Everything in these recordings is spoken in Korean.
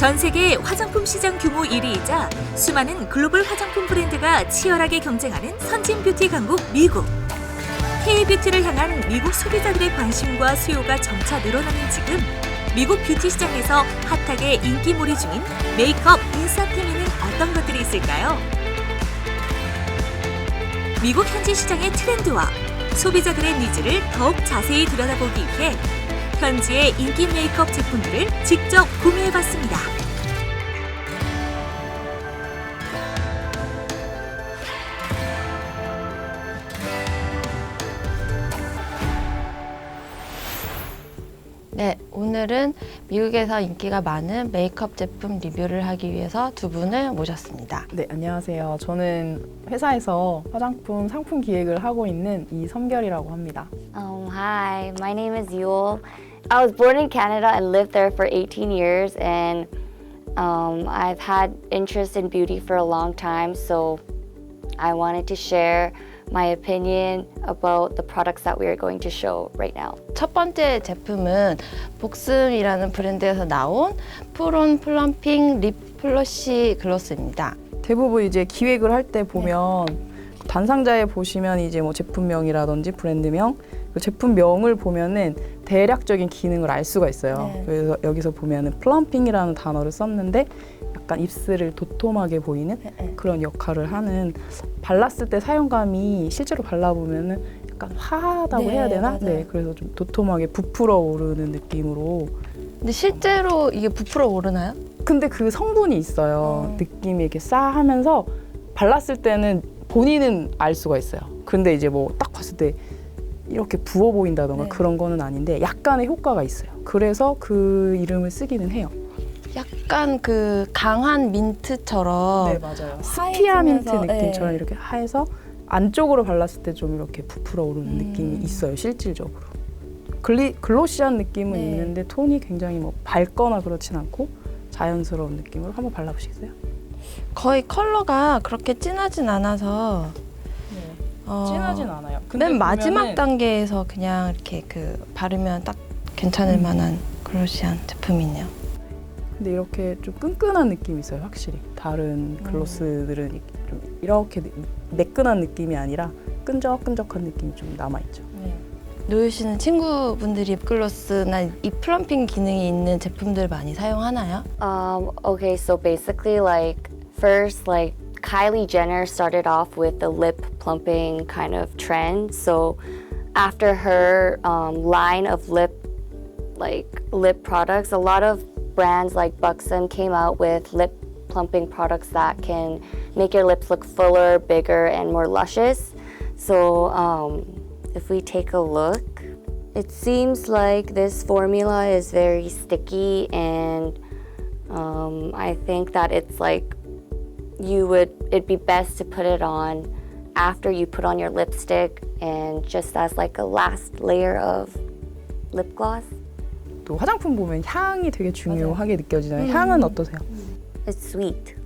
전 세계 화장품 시장 규모 1위이자 수많은 글로벌 화장품 브랜드가 치열하게 경쟁하는 선진 뷰티 강국 미국. K-뷰티를 향한 미국 소비자들의 관심과 수요가 점차 늘어나는 지금 미국 뷰티 시장에서 핫하게 인기몰이 중인 메이크업 인싸템에는 어떤 것들이 있을까요? 미국 현지 시장의 트렌드와 소비자들의 니즈를 더욱 자세히 들여다보기 위해 현지의 인기 메이크업 제품들을 직접 구매해봤습니다. 네, 오늘은 미국에서 인기가 많은 메이크업 제품 리뷰를 하기 위해서 두 분을 모셨습니다. 네, 안녕하세요. 저는 회사에서 화장품 상품 기획을 하고 있는 이선별이라고 합니다. Hi, my name is Yul. I was born in Canada and lived there for 18 years, and I've had interest in beauty for a long time, so I wanted to share my opinion about the products that we are going to show right now. 첫 번째 제품은 복슴이라는 브랜드에서 나온 프론 플럼핑 립 플러시 글로스입니다. 대부분 이제 기획을 할 때 보면 단상자에 보시면 이제 뭐 제품명이라든지 브랜드명, 그 제품명을 보면은 대략적인 기능을 알 수가 있어요. 네. 그래서 여기서 보면은 플럼핑이라는 단어를 썼는데 약간 입술을 도톰하게 보이는 그런 역할을 하는, 발랐을 때 사용감이 실제로 발라보면은 약간 화하다고 네, 해야 되나? 맞아요. 네, 그래서 좀 도톰하게 부풀어 오르는 느낌으로. 근데 실제로 이게 부풀어 오르나요? 근데 그 성분이 있어요. 느낌이 이렇게 싸하면서 발랐을 때는 본인은 알 수가 있어요. 근데 이제 뭐 딱 봤을 때 이렇게 부어 보인다던가 네. 그런 거는 아닌데 약간의 효과가 있어요. 그래서 그 이름을 쓰기는 해요. 약간 그 강한 민트처럼 네, 맞아요. 스피아민트 하얘지면서, 느낌처럼 네. 이렇게 하얘서 안쪽으로 발랐을 때 좀 이렇게 부풀어 오르는 느낌이 있어요, 실질적으로. 글로시한 느낌은 네. 있는데 톤이 굉장히 뭐 밝거나 그렇진 않고 자연스러운 느낌으로 한번 발라보시겠어요? 거의 컬러가 그렇게 진하진 않아서 진하진 않아요. 맨 마지막 단계에서 그냥 이렇게 그 바르면 딱 괜찮을 만한 글로시한 제품이네요. 근데 이렇게 좀 끈끈한 느낌이 있어요, 확실히. 다른 글로스들은 좀 이렇게 매끈한 느낌이 아니라 끈적끈적한 느낌이 좀 남아있죠. 노유 씨는 친구분들이 립글로스나 립 플럼핑 기능이 있는 제품들 많이 사용하나요? Okay, so basically, like, first, like, Kylie Jenner started off with the lip plumping kind of trend. So after her line of lip products, a lot of brands like Buxom came out with lip plumping products that can make your lips look fuller, bigger, and more luscious. So if we take a look, it seems like this formula is very sticky, and I think that it's like it'd be best to put it on after you put on your lipstick and just as like a last layer of lip gloss. 또 화장품 보면 향이 되게 중요하게 느껴지잖아요. 향은 어떠세요? It's sweet.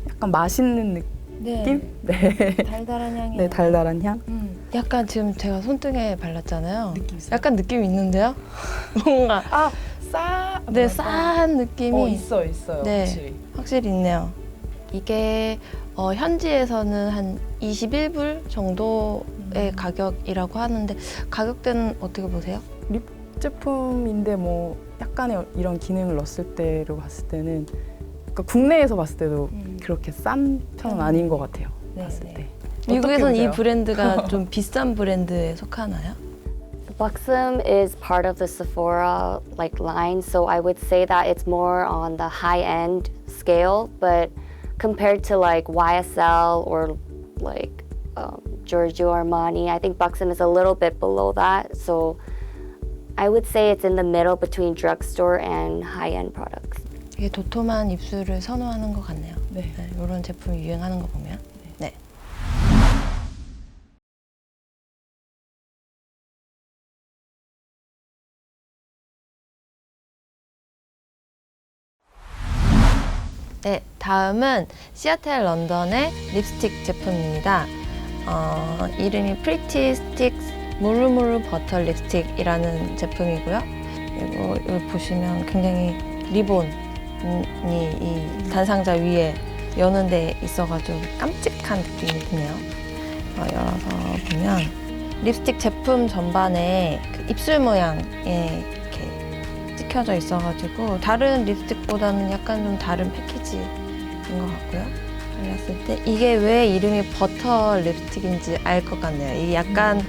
약간 맛있는 느낌? 네. 달달한 향이. 네, 달달한 향. 약간 지금 제가 손등에 발랐잖아요. 느낌 있어요? 약간 느낌이 있는데요? 뭔가 네, 싸. 싸한 느낌이 있어요. 네. 확실히. 확실히 있네요. 이게 현지에서는 한 21불 정도의 가격이라고 하는데 가격대는 어떻게 보세요? 립 제품인데 뭐 약간의 이런 기능을 넣었을 때로 봤을 때는, 그러니까 국내에서 봤을 때도 그렇게 싼 편은 아닌 것 같아요. 봤을 때. 미국에서는 이 보세요? 브랜드가 좀 비싼 브랜드에 속하나요? Buxom is part of the Sephora like line, so I would say that it's more on the high-end scale, but compared to like YSL or like Giorgio Armani, I think Buxom is a little bit below that. So I would say it's in the middle between drugstore and high-end products. 되게 도톰한 입술을 선호하는 것 같네요. 네. 이런 제품이 유행하는 거 보면. 네. 네, 다음은 시아텔 런던의 립스틱 제품입니다. 이름이 프리티 스틱스 모르모르 버터 립스틱이라는 제품이고요. 이거 여기 보시면 굉장히 리본 이 단상자 위에 여는 데 있어가지고 깜찍한 느낌이 드네요. 열어서 보면 립스틱 제품 전반에 그 입술 모양에 이렇게 찍혀져 있어가지고 다른 립스틱보다는 약간 좀 다른 패키지인 것 같고요. 발랐을 때 이게 왜 이름이 버터 립스틱인지 알 것 같네요. 이게 약간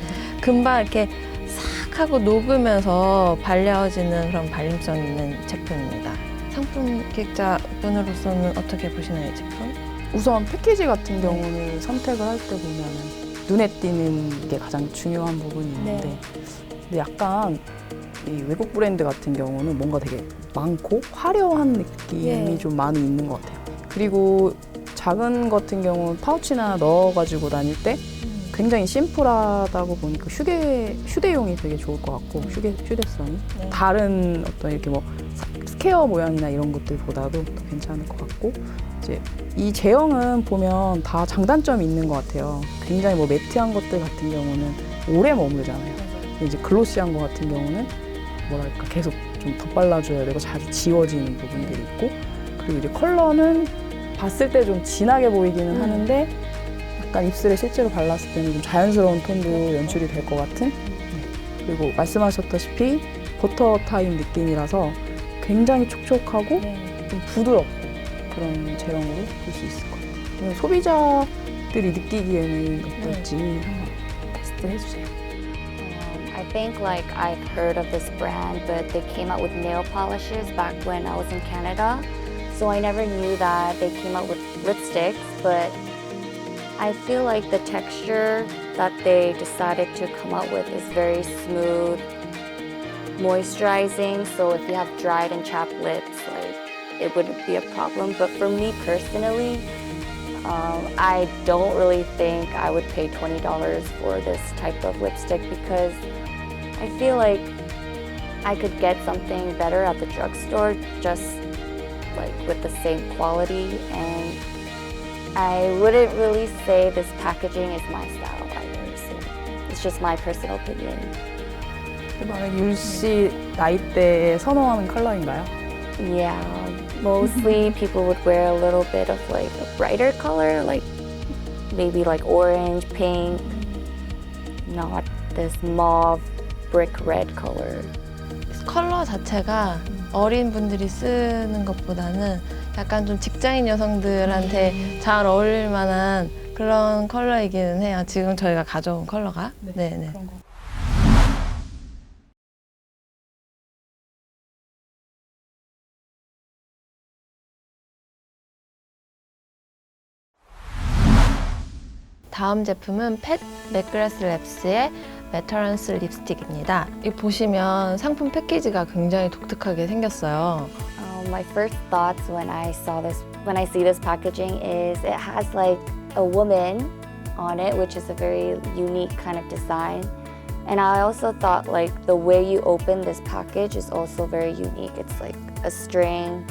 금방 이렇게 싹 하고 녹으면서 발려지는 그런 발림성 있는 제품입니다. 상품 기획자분으로서는 어떻게 보시나요, 이 제품? 우선 패키지 같은 경우는 선택을 할 때 보면은 눈에 띄는 게 가장 중요한 부분이 있는데 네. 근데 약간 이 외국 브랜드 같은 경우는 뭔가 되게 많고 화려한 느낌이 예. 좀 많이 있는 것 같아요. 그리고 작은 같은 경우는 파우치나 넣어가지고 다닐 때 굉장히 심플하다고 보니까 휴대용이 되게 좋을 것 같고 휴대성이 네. 다른 어떤 이렇게 뭐 스퀘어 모양이나 이런 것들보다도 더 괜찮을 것 같고 이제 이 제형은 보면 다 장단점이 있는 것 같아요. 굉장히 뭐 매트한 것들 같은 경우는 오래 머무르잖아요. 근데 이제 글로시한 거 같은 경우는 뭐랄까 계속 좀 덧발라줘야 되고 자주 지워지는 부분들이 있고 그리고 이제 컬러는 봤을 때 좀 진하게 보이기는 하는데 약간 입술에 실제로 발랐을 때는 좀 자연스러운 톤도 연출이 될 것 같은 그리고 말씀하셨다시피 버터 타임 느낌이라서 굉장히 촉촉하고 좀 부드럽고 그런 제형으로 볼 수 있을 것 같아요. 소비자들이 느끼기에는 어떨지 한번 테스트 해주세요. I think like I've heard of this brand, but they came out with nail polishes back when I was in Canada. So I never knew that they came out with lipsticks, but I feel like the texture that they decided to come out with is very smooth, moisturizing. So if you have dried and chapped lips, like it wouldn't be a problem. But for me personally, I don't really think I would pay $20 for this type of lipstick because I feel like I could get something better at the drugstore just like with the same quality, and I wouldn't really say this packaging is my style either. So it's just my personal opinion. 만약 율씨 나이대에 선호하는 컬러인가요? Yeah, mostly people would wear a little bit of like a brighter color, like maybe like orange, pink, not this mauve brick red color. 컬러 자체가 어린 분들이 쓰는 것보다는 약간 좀 직장인 여성들한테 잘 어울릴 만한 그런 컬러이기는 해요. 지금 저희가 가져온 컬러가. 네네. 그런 거. 다음 제품은 팻 맥그라스 랩스의 메터런스 립스틱입니다. 이 보시면 상품 패키지가 굉장히 독특하게 생겼어요. My first thoughts when I see this packaging is it has like a woman on it, which is a very unique kind of design. And I also thought like the way you open this package is also very unique. It's like a string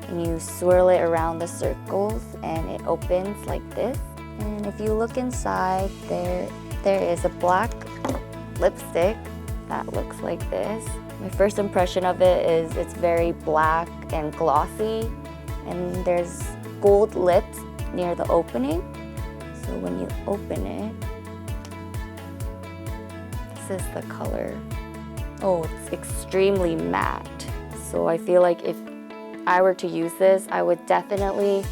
and you swirl it around the circles and it opens like this. And if you look inside, there is a black lipstick that looks like this. My first impression of it is it's very black and glossy, and there's gold lips near the opening. So when you open it, this is the color. Oh, it's extremely matte. So I feel like if I were to use this, I would definitely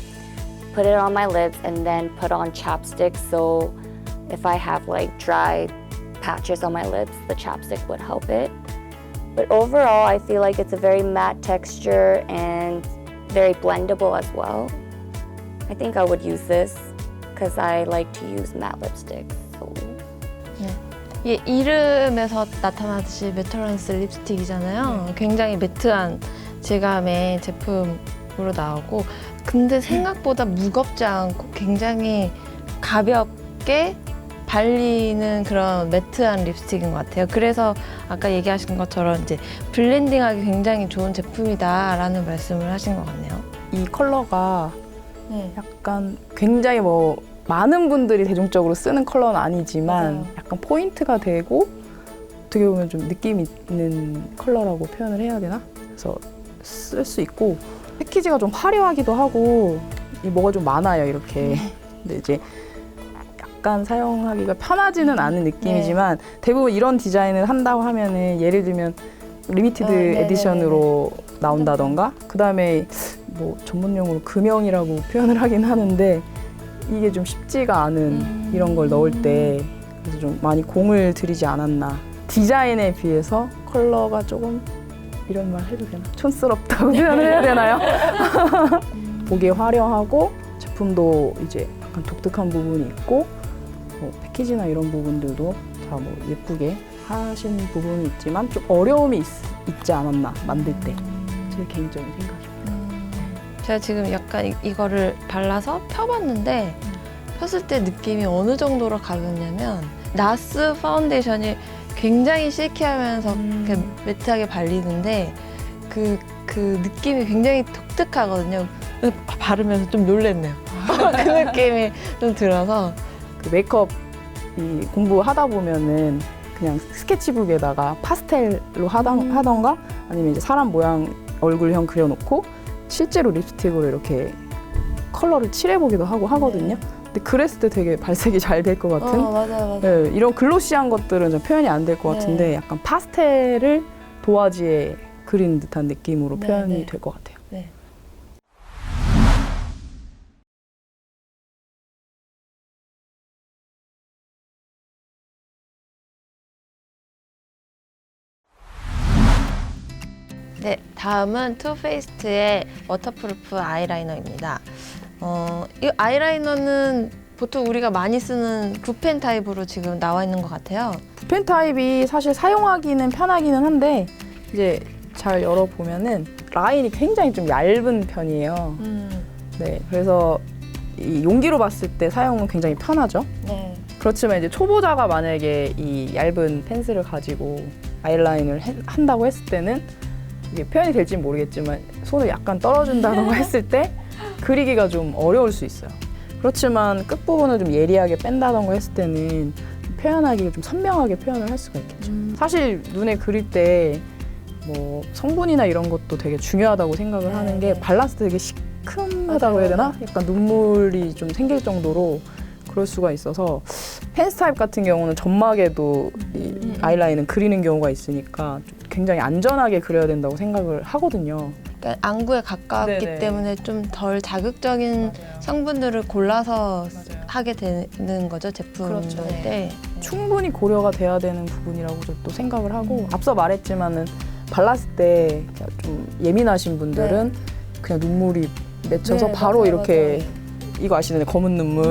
put it on my lips and then put on chapstick. So if I have like dry patches on my lips, the chapstick would help it. But overall, I feel like it's a very matte texture and very blendable as well. I think I would use this because I like to use matte lipsticks. So. 이 이름에서 나타나듯이 메터런스 립스틱이잖아요. 굉장히 매트한 질감의 제품으로 나오고 근데 생각보다 무겁지 않고 굉장히 가볍게 발리는 그런 매트한 립스틱인 것 같아요. 그래서 아까 얘기하신 것처럼 이제 블렌딩하기 굉장히 좋은 제품이다라는 말씀을 하신 것 같네요. 이 컬러가 약간 굉장히 뭐 많은 분들이 대중적으로 쓰는 컬러는 아니지만 맞아요. 약간 포인트가 되고 어떻게 보면 좀 느낌 있는 컬러라고 표현을 해야 되나? 그래서 쓸 수 있고 패키지가 좀 화려하기도 하고 이 뭐가 좀 많아요 이렇게. 근데 이제 약간 사용하기가 편하지는 않은 느낌이지만 대부분 이런 디자인을 한다고 하면은 예를 들면 리미티드 에디션으로 나온다던가 그 다음에 뭐 전문용어로 금형이라고 표현을 하긴 하는데 이게 좀 쉽지가 않은 이런 걸 넣을 때 그래서 좀 많이 공을 들이지 않았나. 디자인에 비해서 컬러가 조금 이런 말 해도 되나? 촌스럽다고 표현을 해야 되나요? 보기에 화려하고 제품도 이제 약간 독특한 부분이 있고 뭐 패키지나 이런 부분들도 다 뭐 예쁘게 하신 부분이 있지만 좀 어려움이 있지 않았나 만들 때. 제 개인적인 생각입니다. 제가 지금 약간 이거를 발라서 펴봤는데 폈을 때 느낌이 어느 정도로 가볍냐면 나스 파운데이션이 굉장히 실키하면서 이렇게 매트하게 발리는데 그 느낌이 굉장히 독특하거든요. 바르면서 좀 놀랬네요. 그 느낌이 좀 들어서 그 메이크업 공부하다 보면은 그냥 스케치북에다가 파스텔로 하던가 아니면 이제 사람 모양 얼굴형 그려놓고 실제로 립스틱으로 이렇게 컬러를 칠해보기도 하고 하거든요. 근데 그랬을 때 되게 발색이 잘 될 것 같은 맞아요. 네, 이런 글로시한 것들은 좀 표현이 안 될 것 같은데 약간 파스텔을 도화지에 그린 듯한 느낌으로 표현이 될 것 같아요. 네. 네, 다음은 투페이스트의 워터프루프 아이라이너입니다. 이 아이라이너는 보통 우리가 많이 쓰는 붓펜 타입으로 지금 나와 있는 것 같아요. 붓펜 타입이 사실 사용하기는 편하기는 한데 이제 잘 열어보면은 라인이 굉장히 좀 얇은 편이에요. 네, 그래서 이 용기로 봤을 때 사용은 굉장히 편하죠. 네. 그렇지만 이제 초보자가 만약에 이 얇은 펜슬을 가지고 아이라인을 한다고 했을 때는 이게 표현이 될지는 모르겠지만 손을 약간 떨어준다던가 했을 때 그리기가 좀 어려울 수 있어요. 그렇지만 끝부분을 좀 예리하게 뺀다던가 했을 때는 표현하기가 좀 선명하게 표현을 할 수가 있겠죠. 사실 눈에 그릴 때 뭐 성분이나 이런 것도 되게 중요하다고 생각을 하는 게 발라서 되게 시큼하다고 해야 되나? 약간 눈물이 좀 생길 정도로 그럴 수가 있어서 펜스 타입 같은 경우는 점막에도 이 아이라인은 그리는 경우가 있으니까 좀 굉장히 안전하게 그려야 된다고 생각을 하거든요. 그러니까 안구에 가깝기 네네. 때문에 좀 덜 자극적인 성분들을 골라서 하게 되는 거죠, 제품을 그렇죠. 때. 충분히 고려가 돼야 되는 부분이라고 또 생각을 하고 앞서 말했지만은 발랐을 때 좀 예민하신 분들은 그냥 눈물이 맺혀서 네, 바로 맞아요, 이렇게 맞아요. 이거 아시잖아요, 검은 눈물.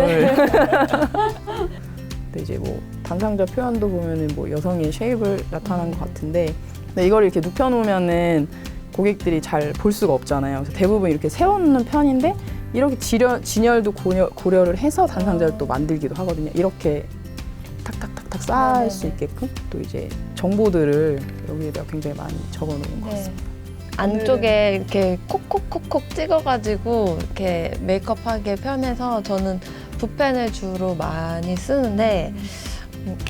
근데 이제 뭐 단상자 표현도 보면은 뭐 여성의 쉐입을 나타난 것 같은데 근데 이걸 이렇게 눕혀놓으면은 고객들이 잘 볼 수가 없잖아요. 그래서 대부분 이렇게 세워놓는 편인데 이렇게 진열도 고려를 해서 단상자를 또 만들기도 하거든요. 이렇게 탁탁탁탁 쌓을 수 있게끔 또 이제 정보들을 여기에다가 굉장히 많이 적어놓은 것 같습니다. 안쪽에 이렇게 콕콕콕콕 찍어가지고 이렇게 메이크업하게 편해서 저는 붓펜을 주로 많이 쓰는데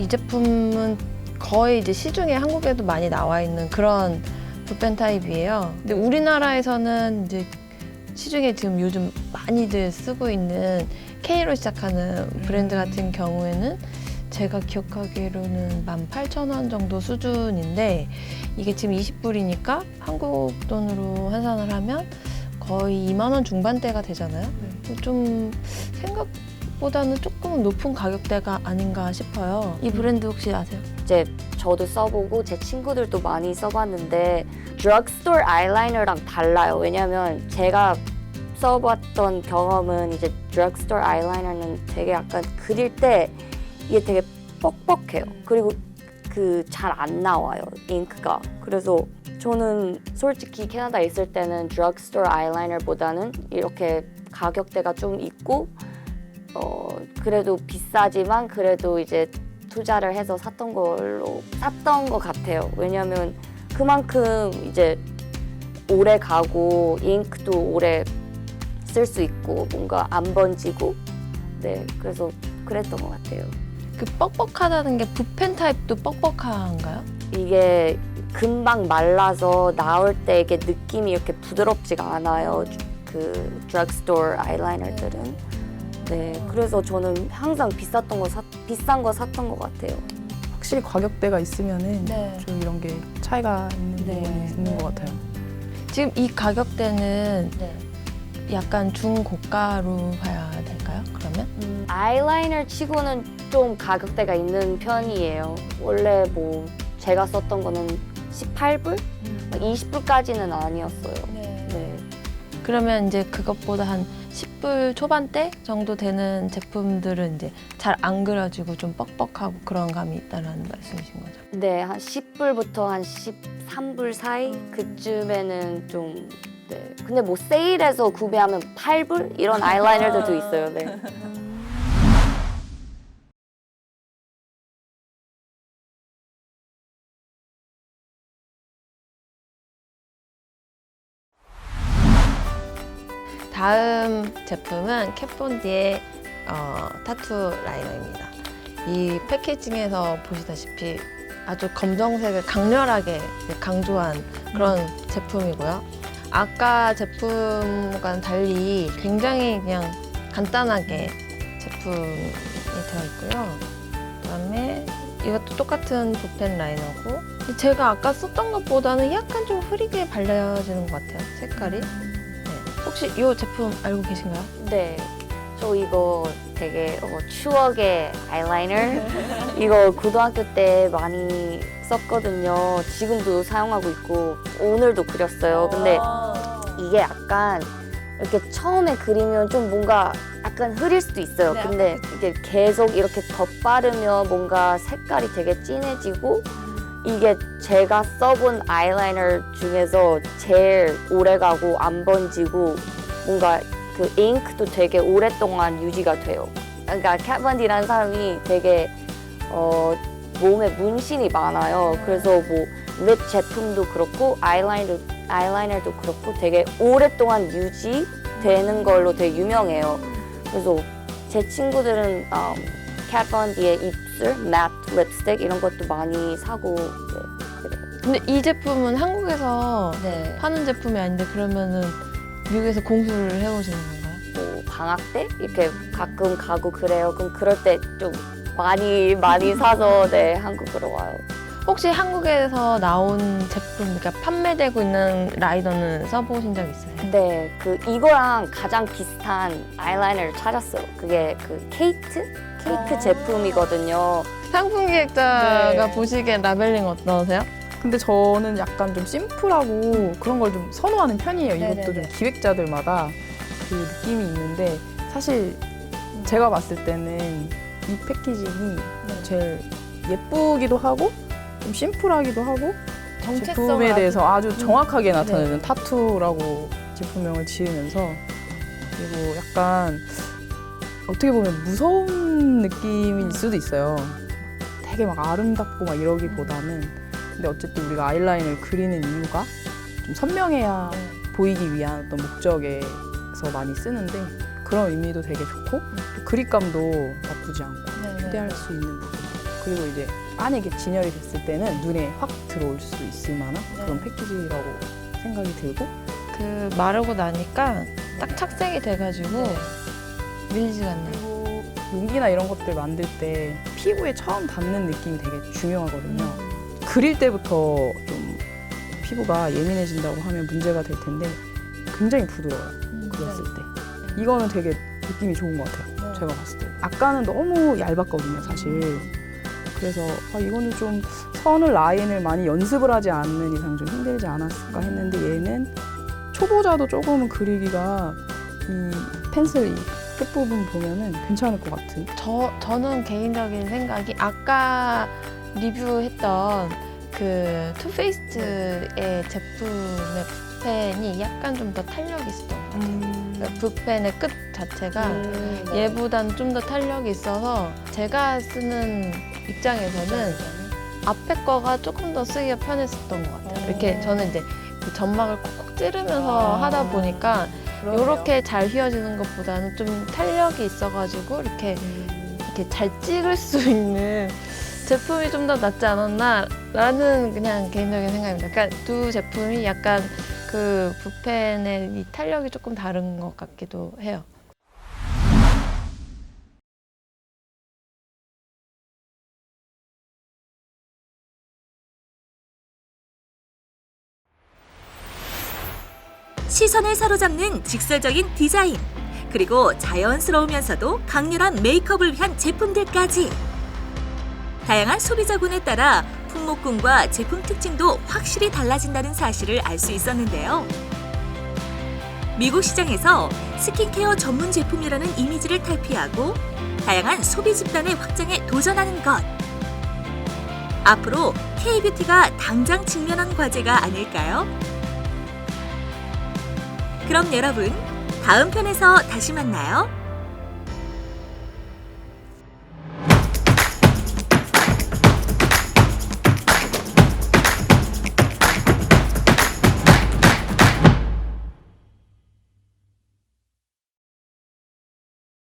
이 제품은 거의 이제 시중에 한국에도 많이 나와 있는 그런 붓펜 타입이에요. 근데 우리나라에서는 이제 시중에 지금 요즘 많이들 쓰고 있는 K로 시작하는 브랜드 같은 경우에는 제가 기억하기로는 18,000원 정도 수준인데 이게 지금 20불이니까 한국 돈으로 환산을 하면 거의 2만 원 중반대가 되잖아요. 좀 생각보다는 조금 높은 가격대가 아닌가 싶어요. 이 브랜드 혹시 아세요? 이제 저도 써보고 제 친구들도 많이 써봤는데 드럭스토어 아이라이너랑 달라요. 왜냐면 제가 써봤던 경험은 이제 드럭스토어 아이라이너는 되게 약간 그릴 때 이게 되게 뻑뻑해요. 그리고 잘 안 나와요, 잉크가. 그래서 저는 솔직히 캐나다에 있을 때는 드럭스토어 아이라이너보다는 이렇게 가격대가 좀 있고 그래도 비싸지만 그래도 이제 투자를 해서 샀던 것 같아요. 왜냐면 그만큼 이제 오래 가고 잉크도 오래 쓸 수 있고 뭔가 안 번지고 네 그래서 그랬던 것 같아요. 그 뻑뻑하다는 게 붓펜 타입도 뻑뻑한가요? 이게 금방 말라서 나올 때 이게 느낌이 이렇게 부드럽지가 않아요. 그 드럭스토어 아이라이너들은. 네, 그래서 저는 항상 비싼 거 샀던 것 같아요. 확실히 가격대가 있으면은 네. 좀 이런 게 차이가 있는 네. 부분이 있는 것 같아요. 지금 이 가격대는 약간 중고가로 봐야 될까요? 그러면? 아이라이너 치고는 좀 가격대가 있는 편이에요. 원래 뭐 제가 썼던 거는 18불? 20불까지는 아니었어요. 네. 그러면 이제 그것보다 한 10불 초반대 정도 되는 제품들은 이제 잘 안 그려지고 좀 뻑뻑하고 그런 감이 있다는 말씀이신 거죠? 네, 한 10불부터 한 13불 사이? 그쯤에는 좀, 네. 근데 뭐 세일해서 구매하면 8불? 이런 아이라이너들도 있어요, 네. 다음 제품은 캣본디의 타투 라이너입니다. 이 패키징에서 보시다시피 아주 검정색을 강렬하게 강조한 그런 제품이고요. 아까 제품과는 달리 굉장히 그냥 간단하게 제품이 들어있고요. 그다음에 이것도 똑같은 붓펜 라이너고 제가 아까 썼던 것보다는 약간 좀 흐리게 발려지는 것 같아요. 색깔이. 혹시 이 제품 알고 계신가요? 네. 저 이거 되게 추억의 아이라이너. 이거 고등학교 때 많이 썼거든요. 지금도 사용하고 있고 오늘도 그렸어요. 근데 이게 약간 이렇게 처음에 그리면 좀 뭔가 약간 흐릴 수도 있어요. 네, 근데 이게 계속 이렇게 덧바르면 뭔가 색깔이 되게 진해지고 이게 제가 써본 아이라이너 중에서 제일 오래가고 안 번지고 뭔가 그 잉크도 되게 오랫동안 유지가 돼요. 그러니까 캣 번디라는 사람이 되게 몸에 문신이 많아요. 그래서 뭐 립 제품도 그렇고 아이라이너도 그렇고 되게 오랫동안 유지되는 걸로 되게 유명해요. 그래서 제 친구들은 캣 번디의 입술, 매트 립스틱 이런 것도 많이 사고 그래요. 근데 이 제품은 한국에서 파는 제품이 아닌데 그러면은 미국에서 공수를 해오시는 건가요? 뭐 방학 때 이렇게 가끔 가고 그래요. 그럼 그럴 때 좀 많이 사서 네 한국으로 와요. 혹시 한국에서 나온 제품, 그러니까 판매되고 있는 라이너는 써보신 적 있으세요? 네, 그 이거랑 가장 비슷한 아이라이너를 찾았어요. 그게 그 케이크 제품이거든요. 상품 기획자가 네. 보시기엔 라벨링 어떠세요? 근데 저는 약간 좀 심플하고 그런 걸 좀 선호하는 편이에요. 이것도 좀 네네네. 기획자들마다 그 느낌이 있는데 사실 제가 봤을 때는 이 패키징이 제일 예쁘기도 하고 좀 심플하기도 하고 제품에 대해서 아주 정확하게 나타내는 타투라고 제품명을 지으면서 그리고 약간 어떻게 보면 무서운 느낌일 수도 있어요. 되게 막 아름답고 막 이러기보다는 근데 어쨌든 우리가 아이라인을 그리는 이유가 좀 선명해야 보이기 위한 어떤 목적에서 많이 쓰는데 그런 의미도 되게 좋고 또 그립감도 나쁘지 않고 기대할 수 있는 부분 그리고 이제 안에 이게 진열이 됐을 때는 눈에 확 들어올 수 있을 만한 그런 패키지라고 생각이 들고 그 마르고 나니까 딱 착색이 돼가지고 밀리지가 않네요. 그리고 용기나 이런 것들 만들 때 피부에 처음 닿는 느낌이 되게 중요하거든요. 그릴 때부터 좀 피부가 예민해진다고 하면 문제가 될 텐데 굉장히 부드러워요. 그렸을 때. 이거는 되게 느낌이 좋은 것 같아요. 제가 봤을 때. 아까는 너무 얇았거든요, 사실. 그래서 이거는 좀 선을 라인을 많이 연습을 하지 않는 이상 좀 힘들지 않았을까 했는데 얘는 초보자도 조금은 그리기가 이 펜슬 이 끝부분 보면은 괜찮을 것 같은. 저는 개인적인 생각이 아까 리뷰했던 그 투페이스의 제품의 붓펜이 약간 좀 더 탄력이 있었던 것 같아요. 그러니까 붓펜의 끝 자체가 얘보단 좀 더 탄력이 있어서 제가 쓰는 입장에서는 앞에 거가 조금 더 쓰기가 편했었던 것 같아요. 이렇게 저는 이제 그 점막을 콕콕 찌르면서 하다 보니까 이렇게 잘 휘어지는 것보다는 좀 탄력이 있어가지고 이렇게 잘 찍을 수 있는 제품이 좀 더 낫지 않았나라는 그냥 개인적인 생각입니다. 그러니까 두 제품이 약간 그 붓펜의 이 탄력이 조금 다른 것 같기도 해요. 시선을 사로잡는 직설적인 디자인, 그리고 자연스러우면서도 강렬한 메이크업을 위한 제품들까지. 다양한 소비자군에 따라 품목군과 제품 특징도 확실히 달라진다는 사실을 알 수 있었는데요. 미국 시장에서 스킨케어 전문 제품이라는 이미지를 탈피하고 다양한 소비 집단의 확장에 도전하는 것. 앞으로 K-뷰티가 당장 직면한 과제가 아닐까요? 그럼 여러분, 다음 편에서 다시 만나요.